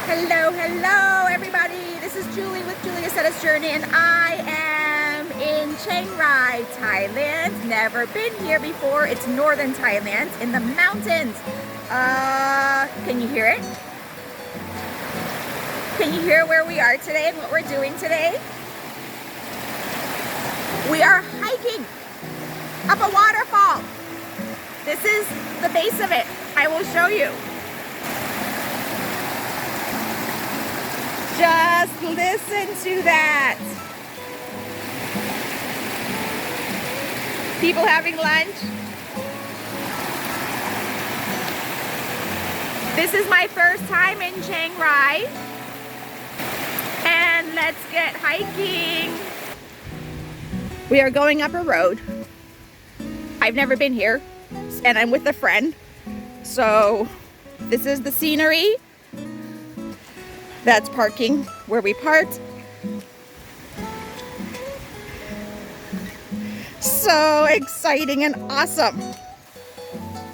Hello, hello everybody. This is Julie with Julie Accettas Journey, and I am in Chiang, Thailand. Never been here before. It's northern Thailand in the mountains. Can you hear it? Can you hear where we are today and what we're doing today? We are hiking up a waterfall. This is the base of it. I will show you. Just listen to that. People having lunch. This is my first time in Chiang Rai. And let's get hiking. We are going up a road. I've never been here, and I'm with a friend. So this is the scenery. That's parking where we parked. So exciting and awesome.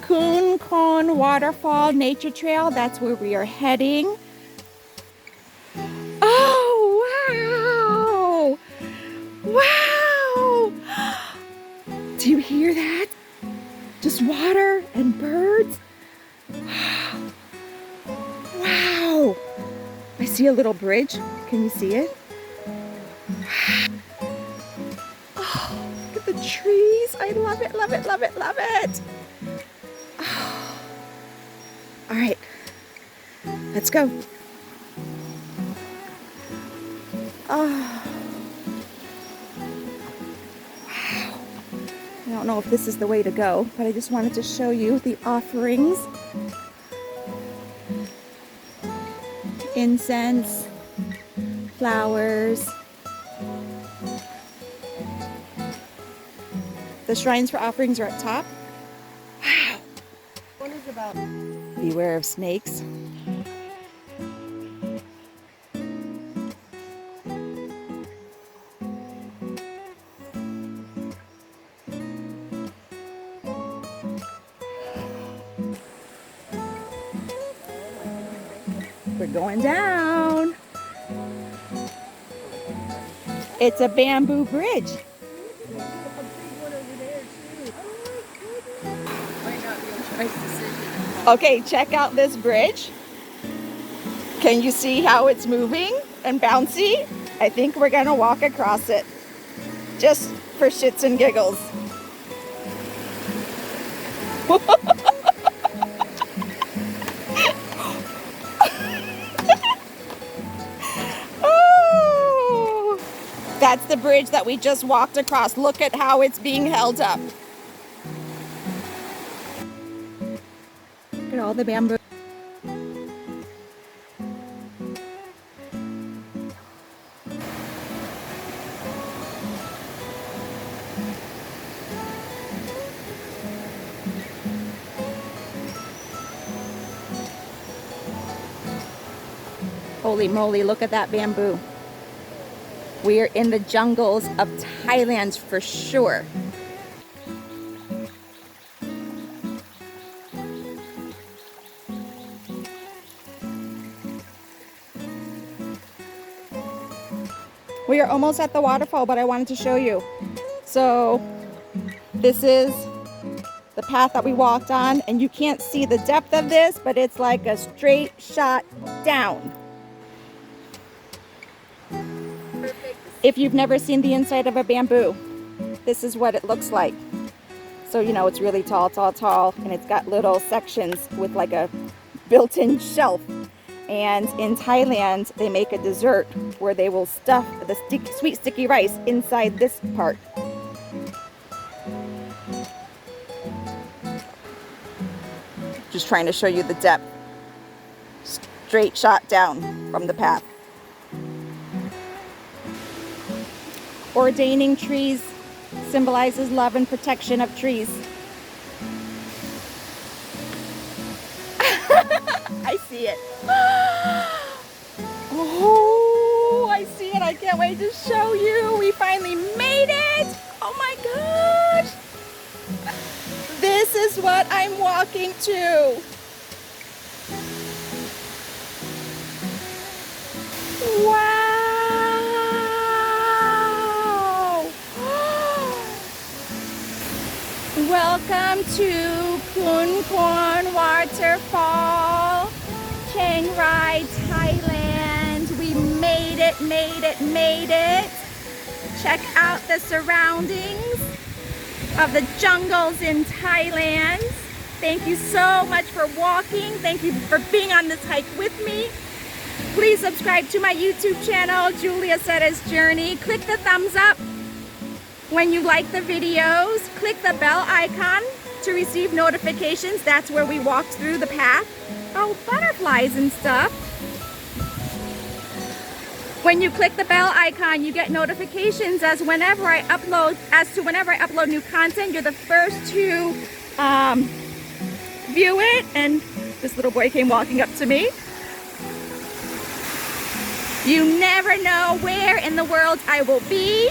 Khun Korn Waterfall Nature Trail, that's where we are heading. Oh, wow! Wow! Do you hear that? Just water and birds. Wow! I see a little bridge. Can you see it? Oh, look at the trees. I love it, love it, love it, love it. Oh. All right, let's go. Oh. Wow. I don't know if this is the way to go, but I just wanted to show you the offerings. Incense, flowers. The shrines for offerings are up top. Wow. What is about? Beware of snakes. We're going down. It's a bamboo bridge. Okay, check out this bridge. Can you see how it's moving and bouncy? I think we're gonna walk across it just for shits and giggles. That's the bridge that we just walked across. Look at how it's being held up. Look at all the bamboo. Holy moly, look at that bamboo. We are in the jungles of Thailand for sure. We are almost at the waterfall, but I wanted to show you. So this is the path that we walked on, and you can't see the depth of this, but it's like a straight shot down. If you've never seen the inside of a bamboo, this is what it looks like. So, you know, it's really tall, tall, tall, and it's got little sections with like a built-in shelf. And in Thailand, they make a dessert where they will stuff the sweet sticky rice inside this part. Just trying to show you the depth. Straight shot down from the path. Ordaining trees symbolizes love and protection of trees. I see it. Oh, I see it. I can't wait to show you. We finally made it. Oh my gosh. This is what I'm walking to. Welcome to Khun Korn Waterfall, Chiang, Thailand. We made it. Check out the surroundings of the jungles in Thailand. Thank you so much for walking. Thank you for being on this hike with me. Please subscribe to my YouTube channel, Julie Accetta's Journey. Click the thumbs up when you like the videos. Click the bell icon to receive notifications. That's where we walked through the path. Oh, butterflies and stuff. When you click the bell icon, you get notifications as to whenever I upload new content. You're the first to view it. And this little boy came walking up to me. You never know where in the world I will be.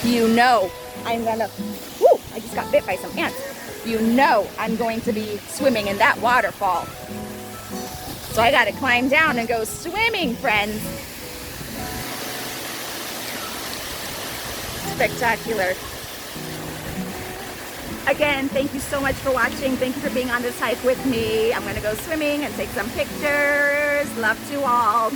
You know I'm gonna, whoo, I just got bit by some ants. You know I'm going to be swimming in that waterfall. So I gotta climb down and go swimming, friends. Spectacular. Again, thank you so much for watching. Thank you for being on this hike with me. I'm gonna go swimming and take some pictures. Love to all.